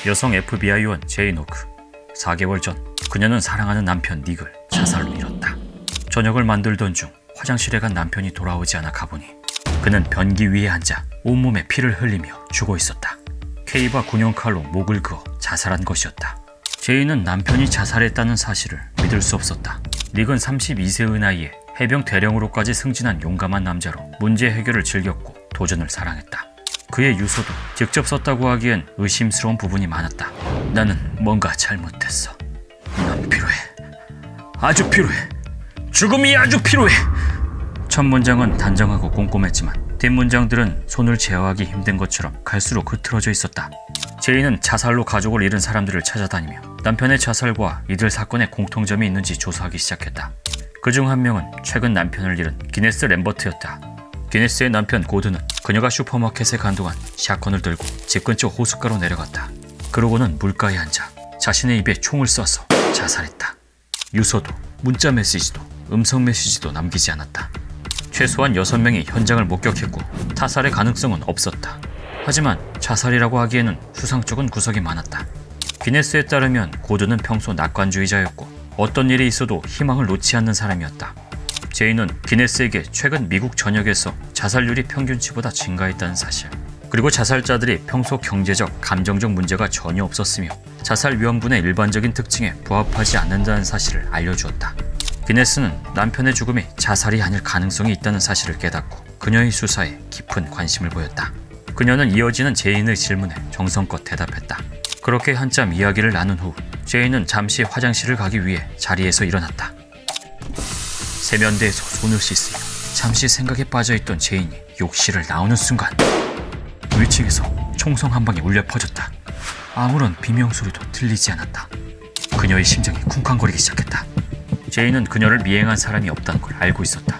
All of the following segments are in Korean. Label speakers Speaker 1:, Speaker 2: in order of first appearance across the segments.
Speaker 1: 여성 FBI 요원 제인 호크. 4개월 전 그녀는 사랑하는 남편 닉을 자살로 잃었다. 저녁을 만들던 중 화장실에 간 남편이 돌아오지 않아 가보니 그는 변기 위에 앉아 온몸에 피를 흘리며 죽어 있었다. K바 군용칼로 목을 그어 자살한 것이었다. 제인은 남편이 자살했다는 사실을 믿을 수 없었다. 닉은 32세의 나이에 해병 대령으로까지 승진한 용감한 남자로 문제 해결을 즐겼고 도전을 사랑했다. 그의 유서도 직접 썼다고 하기엔 의심스러운 부분이 많았다. 나는 뭔가 잘못했어. 넌 필요해. 아주 필요해. 죽음이 아주 필요해. 첫 문장은 단정하고 꼼꼼했지만 뒷문장들은 손을 제어하기 힘든 것처럼 갈수록 흐트러져 있었다. 제인은 자살로 가족을 잃은 사람들을 찾아다니며 남편의 자살과 이들 사건에 공통점이 있는지 조사하기 시작했다. 그중 한 명은 최근 남편을 잃은 기네스 램버트였다. 기네스의 남편 고드는 그녀가 슈퍼마켓에 간 동안 샷건을 들고 집 근처 호숫가로 내려갔다. 그러고는 물가에 앉아 자신의 입에 총을 쏴서 자살했다. 유서도 문자 메시지도 음성 메시지도 남기지 않았다. 최소한 6명이 현장을 목격했고 타살의 가능성은 없었다. 하지만 자살이라고 하기에는 추상적인 구석이 많았다. 기네스에 따르면 고드는 평소 낙관주의자였고 어떤 일이 있어도 희망을 놓지 않는 사람이었다. 제인은 기네스에게 최근 미국 전역에서 자살률이 평균치보다 증가했다는 사실, 그리고 자살자들이 평소 경제적, 감정적 문제가 전혀 없었으며 자살 위험군의 일반적인 특징에 부합하지 않는다는 사실을 알려주었다. 기네스는 남편의 죽음이 자살이 아닐 가능성이 있다는 사실을 깨닫고 그녀의 수사에 깊은 관심을 보였다. 그녀는 이어지는 제인의 질문에 정성껏 대답했다. 그렇게 한참 이야기를 나눈 후 제인은 잠시 화장실을 가기 위해 자리에서 일어났다. 세면대에서 손을 씻으며 잠시 생각에 빠져있던 제인이 욕실을 나오는 순간 위층에서 총성 한 방이 울려 퍼졌다. 아무런 비명소리도 들리지 않았다. 그녀의 심장이 쿵쾅거리기 시작했다. 제인은 그녀를 미행한 사람이 없다는 걸 알고 있었다.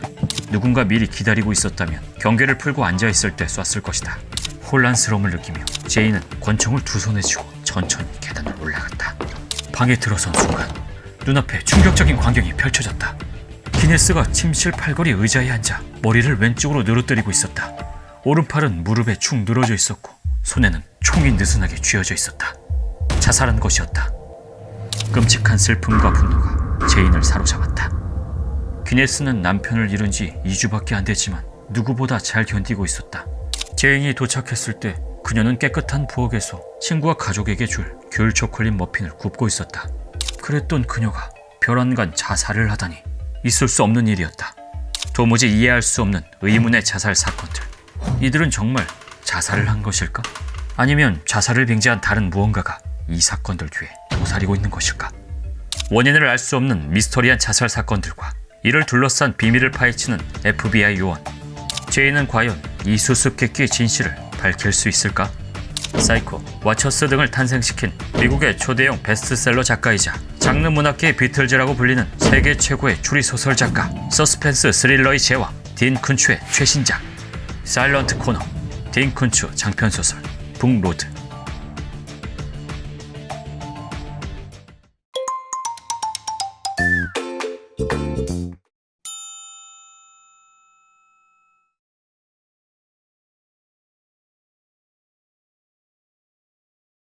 Speaker 1: 누군가 미리 기다리고 있었다면 경계를 풀고 앉아있을 때 쐈을 것이다. 혼란스러움을 느끼며 제인은 권총을 두 손에 쥐고 천천히 계단을 올라갔다. 방에 들어선 순간 눈앞에 충격적인 광경이 펼쳐졌다. 기네스가 침실 팔걸이 의자에 앉아 머리를 왼쪽으로 늘어뜨리고 있었다. 오른팔은 무릎에 축 늘어져 있었고 손에는 총이 느슨하게 쥐어져 있었다. 자살한 것이었다. 끔찍한 슬픔과 분노가 제인을 사로잡았다. 기네스는 남편을 잃은 지 2주밖에 안 됐지만 누구보다 잘 견디고 있었다. 제인이 도착했을 때 그녀는 깨끗한 부엌에서 친구와 가족에게 줄 귤 초콜릿 머핀을 굽고 있었다. 그랬던 그녀가 별안간 자살을 하다니 있을 수 없는 일이었다. 도무지 이해할 수 없는 의문의 자살 사건들. 이들은 정말 자살을 한 것일까? 아니면 자살을 빙자한 다른 무언가가 이 사건들 뒤에 도사리고 있는 것일까? 원인을 알 수 없는 미스터리한 자살 사건들과 이를 둘러싼 비밀을 파헤치는 FBI 요원. 제인은 과연 이 수수께끼의 진실을 밝힐 수 있을까? 사이코, 와처스 등을 탄생시킨 미국의 초대형 베스트셀러 작가이자 장르 문학계의 비틀즈라고 불리는 세계 최고의 추리소설 작가, 서스펜스 스릴러의 제왕 딘 쿤츠의 최신작 사일런트 코너, 딘 쿤츠 장편소설 북로드.